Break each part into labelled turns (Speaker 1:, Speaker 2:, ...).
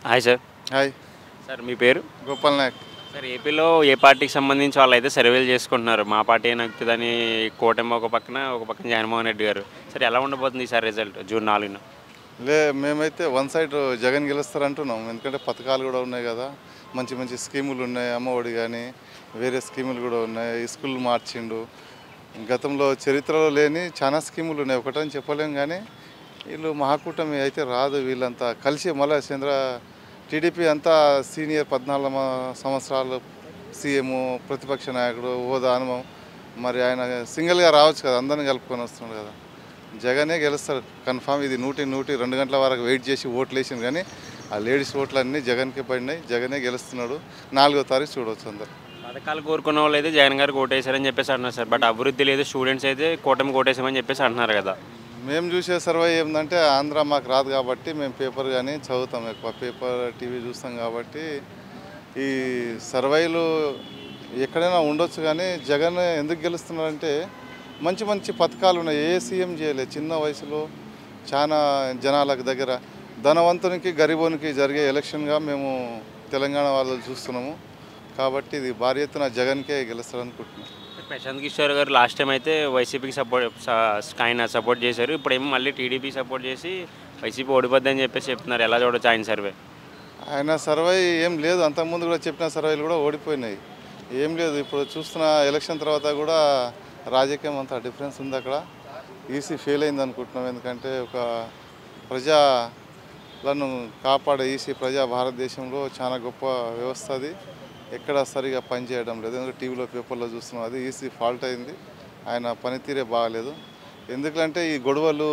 Speaker 1: Hi sir.
Speaker 2: Hi.
Speaker 1: Sir మీ పేరు?
Speaker 2: Gopal Naik.
Speaker 1: Sir ఏపీలో ఏ పార్టీకి సంబంధించి వాళ్ళైతే సర్వేలు చేసుకుంటున్నారు. మా పార్టీ నక్కుతుందని కూటమి ఒక పక్కన, ఒక పక్కన జగన్మోహన్ రెడ్డి గారు. సార్ ఎలా ఉండబోతుంది ఈసారి రిజల్ట్ జూన్ 4న?
Speaker 2: మేమైతే వన్ సైడ్ జగన్ గెలుస్తారంటున్నాం. ఎందుకంటే పథకాలు కూడా ఉన్నాయి కదా, మంచి మంచి స్కీములు ఉన్నాయి. అమ్మఒడి కానీ వేరే స్కీములు కూడా ఉన్నాయి. స్కూల్ మార్చిండు. గతంలో చరిత్రలో లేని చాలా స్కీములు ఉన్నాయి. ఒకటని చెప్పలేం కానీ వీళ్ళు మహాకూటమి అయితే రాదు. వీళ్ళంతా కలిసి మళ్ళీ టీడీపీ అంతా సీనియర్ 14 సంవత్సరాలు సీఎం, ప్రతిపక్ష నాయకుడు, హోదా, అనుభవం. మరి ఆయన సింగిల్గా రావచ్చు కదా, అందరిని కలుపుకొని వస్తున్నాడు కదా. జగనే గెలుస్తాడు కన్ఫామ్. ఇది 100 గంటల వరకు వెయిట్ చేసి ఓట్లు వేసింది కానీ ఆ లేడీస్ ఓట్లు అన్నీ జగన్కి పడినాయి. జగనే గెలుస్తున్నాడు. 4వ తారీఖు చూడవచ్చు అందరు.
Speaker 1: పథకాలు కోరుకున్న వాళ్ళు అయితే జగన్ గారు ఓటేశారని చెప్పేసి అంటున్నారు సార్. బట్ అభివృద్ధి లేదు, స్టూడెంట్స్ అయితే కూటమి ఓటేసామని చెప్పేసి అంటున్నారు కదా.
Speaker 2: మేము చూసే సర్వే ఏంటంటే ఆంధ్ర మాకు రాదు కాబట్టి మేము పేపర్ కానీ చదువుతాం, ఎక్కువ పేపర్ టీవీ చూస్తాం కాబట్టి ఈ సర్వేలు ఎక్కడైనా ఉండొచ్చు. కానీ జగన్ ఎందుకు గెలుస్తున్నారంటే మంచి మంచి పథకాలు ఉన్నాయి. ఏ సీఎం చేయలేదు. చిన్న వయసులో చాలా జనాలకు దగ్గర ధనవంతునికి గరీబునికి జరిగే ఎలక్షన్గా మేము తెలంగాణ వాళ్ళు చూస్తున్నాము. కాబట్టి ఇది భారీ ఎత్తున జగన్కే గెలుస్తారనుకుంటున్నాం.
Speaker 1: ప్రశాంత్ కిషోర్ గారు లాస్ట్ టైం అయితే వైసీపీకి సపోర్ట్ చేశారు. ఇప్పుడేమో మళ్ళీ టీడీపీ సపోర్ట్ చేసి వైసీపీ ఓడిపోద్దని చెప్పేసి చెప్తున్నారు. ఎలా చూడొచ్చు ఆయన సర్వే?
Speaker 2: ఆయన సర్వే ఏం లేదు. అంతకుముందు కూడా చెప్పిన సర్వేలు కూడా ఓడిపోయినాయి. ఏం లేదు. ఇప్పుడు చూస్తున్న ఎలక్షన్ తర్వాత కూడా రాజకీయం అంత డిఫరెన్స్ ఉంది. అక్కడ ఈసీ ఫెయిల్ అయింది అనుకుంటున్నాం. ఎందుకంటే ఒక ప్రజలను కాపాడే ఈసీ భారతదేశంలో చాలా గొప్ప వ్యవస్థ. అది ఎక్కడ సరిగా పనిచేయడం లేదు. ఎందుకంటే టీవీలో పేపర్లో చూస్తున్నాం. అది ఈసీ ఫాల్ట్ అయింది. ఆయన పనితీరే బాగలేదు. ఎందుకంటే ఈ గొడవలు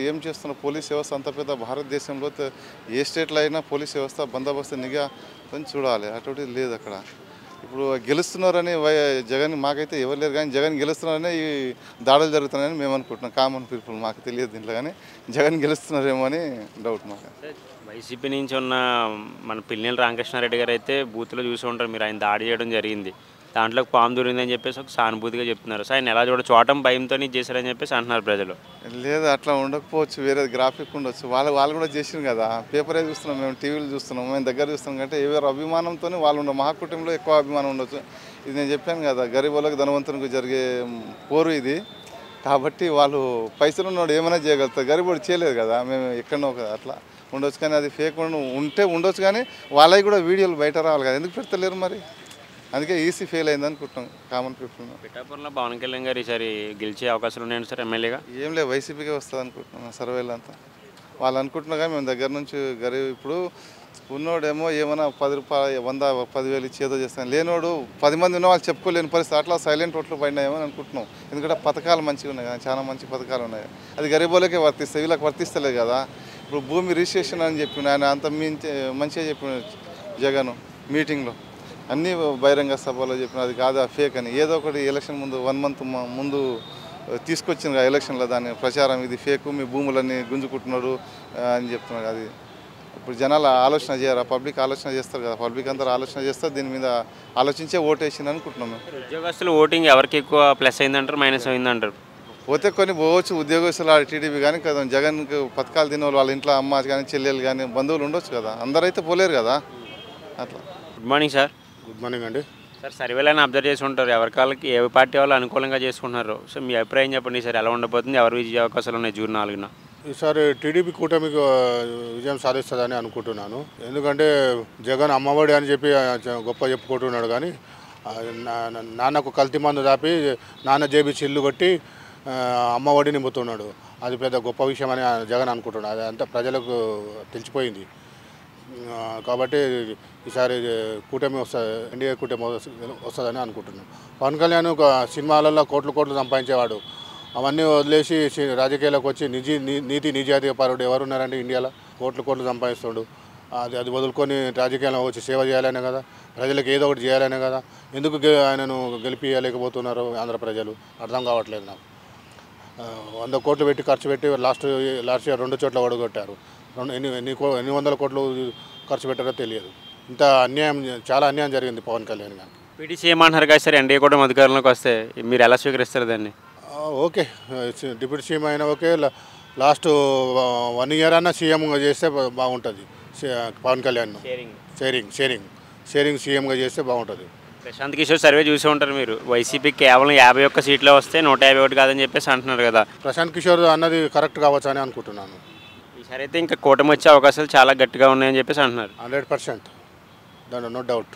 Speaker 2: ఏం చేస్తున్న పోలీస్ వ్యవస్థ అంత పెద్ద భారతదేశంలో ఏ స్టేట్లో అయినా పోలీస్ వ్యవస్థ బందోబస్తు నిఘా చూడాలి. అటువంటిది లేదు అక్కడ. ఇప్పుడు గెలుస్తున్నారని జగన్ మాకైతే ఎవరు లేరు కానీ జగన్ గెలుస్తున్నారని ఈ దాడులు జరుగుతున్నాయని మేము అనుకుంటున్నాం. కామన్ పీపుల్ మాకు తెలియదు దీంట్లో, కానీ జగన్ గెలుస్తున్నారేమో అని డౌట్ మాకు.
Speaker 1: వైసీపీ నుంచి ఉన్న మన పిల్లినేని రామకృష్ణారెడ్డి గారు అయితే బూత్లో చూసి ఉంటారు మీరు. ఆయన దాడి చేయడం జరిగింది, దాంట్లో పాము దూరిందని చెప్పేసి ఒక సానుభూతిగా చెప్తున్నారు. సో ఆయన ఎలా చూడటం భయంతో చేశారని చెప్పేసి అంటున్నారు ప్రజలు.
Speaker 2: లేదు, అట్లా ఉండకపోవచ్చు. వేరే గ్రాఫిక్ ఉండొచ్చు. వాళ్ళు కూడా చేసింది కదా. పేపరే చూస్తున్నాం, మేము టీవీలు చూస్తున్నాం, మేము దగ్గర చూస్తున్నాం. అంటే ఎవరు అభిమానంతో వాళ్ళు ఉండవు. మహాకుటుంబంలో ఎక్కువ అభిమానం ఉండొచ్చు. ఇది నేను చెప్పాను కదా, గరీబులకు ధనవంతునికి జరిగే పోరు ఇది. కాబట్టి వాళ్ళు పైసలు ఉన్నవాడు ఏమైనా చేయగలుగుతారు. గరీబుడు చేయలేదు కదా. మేము ఎక్కడో అట్లా ఉండొచ్చు. కానీ అది ఫేక్ ఉంటే ఉండొచ్చు. కానీ వాళ్ళవి కూడా వీడియోలు బయట రావాలి కదా. ఎందుకు పెడతలేరు మరి? అందుకే ఈసీ ఫెయిల్ అయింది అనుకుంటున్నాం కామన్ పీపుల్.
Speaker 1: పిఠాపురంలో పవన్ కళ్యాణ్ గారు ఈసారి గెలిచే అవకాశాలు ఉన్నాయండి సార్ ఎమ్మెల్యేగా?
Speaker 2: ఏం లేదు, వైసీపీకే వస్తుంది అనుకుంటున్నాం సర్వేలు అంతా. వాళ్ళు అనుకుంటున్నా కానీ మేము దగ్గర నుంచి గరీబ్ ఇప్పుడు ఉన్నోడేమో ఏమైనా 10 రూపాయలు 100 10,000 ఇచ్చి ఏదో చేస్తాను. లేనోడు 10 మంది ఉన్న వాళ్ళు చెప్పుకోలేని పరిస్థితి. అట్లా సైలెంట్ ఓట్లు పడినాయేమో అనుకుంటున్నాం. ఎందుకంటే పథకాలు మంచిగా ఉన్నాయి కదా, చాలా మంచి పథకాలు ఉన్నాయి. అది గరీబులకే వర్తిస్తాయి, వీళ్ళకి వర్తిస్తలేదు కదా. ఇప్పుడు భూమి రిజిస్ట్రేషన్ అని చెప్పిన ఆయన అంత మంచిగా చెప్పిన జగన్ మీటింగ్లో అన్నీ బహిరంగ సభలో చెప్పిన అది కాదు, ఫేక్ అని. ఏదో ఒకటి ఎలక్షన్ ముందు 1 మంత్ ముందు తీసుకొచ్చిన ఎలక్షన్లో దాని ప్రచారం ఇది ఫేకు, మీ భూములన్నీ గుంజుకుంటున్నారు అని చెప్తున్నారు. అది ఇప్పుడు జనాలు ఆలోచన చేయరు, పబ్లిక్ ఆలోచన చేస్తారు కదా. పబ్లిక్ అందరూ ఆలోచన చేస్తారు, దీని మీద ఆలోచించే ఓటేసింది అనుకుంటున్నాం మేము.
Speaker 1: ఉద్యోగస్తులు ఓటింగ్ ఎవరికి ఎక్కువ ప్లస్ అయిందంటారు, మైనస్ అయిందంటారు?
Speaker 2: పోతే కొన్ని పోవచ్చు. ఉద్యోగస్తులు టీడీపీ కానీ కదా, జగన్కి పథకాలు తినే వాళ్ళ ఇంట్లో అమ్మ కానీ చెల్లెలు కానీ బంధువులు ఉండొచ్చు కదా. అందరైతే పోలేరు కదా అట్లా.
Speaker 1: Good morning sir.
Speaker 3: Good morning అండి.
Speaker 1: సార్ సర్వేలను అబ్జర్వ్ చేసి ఉంటారు, ఎవరి కాళ్ళకి ఏ పార్టీ వాళ్ళు అనుకూలంగా చేసుకుంటున్నారు. సో మీ అభిప్రాయం చెప్పండి సార్, ఎలా ఉండబోతుంది, ఎవరు విజయ అవకాశాలు ఉన్నాయి జూన్ 4న?
Speaker 3: ఈసారి టీడీపీ కూటమికి విజయం సాధిస్తుందని అనుకుంటున్నాను. ఎందుకంటే జగన్ అమ్మఒడి అని చెప్పి గొప్ప చెప్పుకుంటున్నాడు. కానీ నాన్నకు కల్తీ మందు దాపి నాన్న జేబీ చిల్లు కొట్టి అమ్మఒడి నింపుతున్నాడు. అది పెద్ద గొప్ప విషయం అని జగన్ అనుకుంటున్నాడు. అది అంతా ప్రజలకు తెలిసిపోయింది. కాబట్టి ఈసారి కూటమి వస్తుంది, ఎన్డీఏ కూటమి వస్తుందని అనుకుంటున్నాను. పవన్ కళ్యాణ్ ఒక సినిమాలలో కోట్లు సంపాదించేవాడు. అవన్నీ వదిలేసి రాజకీయాలకు వచ్చి నీతి నిజాయితీ పరుడు ఎవరున్నారంటే ఇండియాలో కోట్లు సంపాదిస్తాడు. అది వదులుకొని రాజకీయాల్లో వచ్చి సేవ చేయాలనే కదా, ప్రజలకు ఏదో ఒకటి చేయాలనే కదా. ఎందుకు ఆయనను గెలిపించలేకపోతున్నారు ఆంధ్ర ప్రజలు అర్థం కావట్లేదు నాకు. 100 కోట్లు పెట్టి ఖర్చు పెట్టి లాస్ట్ ఇయర్ 2 చోట్ల ఓడగొట్టారు. ఎన్ని వందల కోట్లు ఖర్చు పెట్టారో తెలియదు. ఇంత అన్యాయం, చాలా అన్యాయం జరిగింది పవన్ కళ్యాణ్ గారికి.
Speaker 1: పీటీసీ ఏమంటున్నారు కదా సార్, ఎన్డీఏ కూడా అధికారంలోకి వస్తే మీరు ఎలా స్వీకరిస్తారు దాన్ని?
Speaker 3: ఓకే, డిప్యూటీ సీఎం అయినా ఓకే, లాస్ట్ 1 ఇయర్ అన్నా సీఎం చేస్తే బాగుంటుంది. పవన్ కళ్యాణ్
Speaker 1: షేరింగ్.
Speaker 3: షేరింగ్ సీఎంగా చేస్తే బాగుంటుంది.
Speaker 1: ప్రశాంత్ కిషోర్ సర్వే చూసి ఉంటారు మీరు. వైసీపీకి కేవలం 51 సీట్లే వస్తే 151 కాదని చెప్పేసి అంటున్నారు కదా.
Speaker 3: ప్రశాంత్ కిషోర్ అన్నది కరెక్ట్ కావచ్చు అని అనుకుంటున్నాను.
Speaker 1: ఈసారి అయితే ఇంకా కూటమి వచ్చే అవకాశాలు చాలా గట్టిగా ఉన్నాయని చెప్పేసి అంటున్నారు.
Speaker 3: 100%, దాంట్లో నో డౌట్.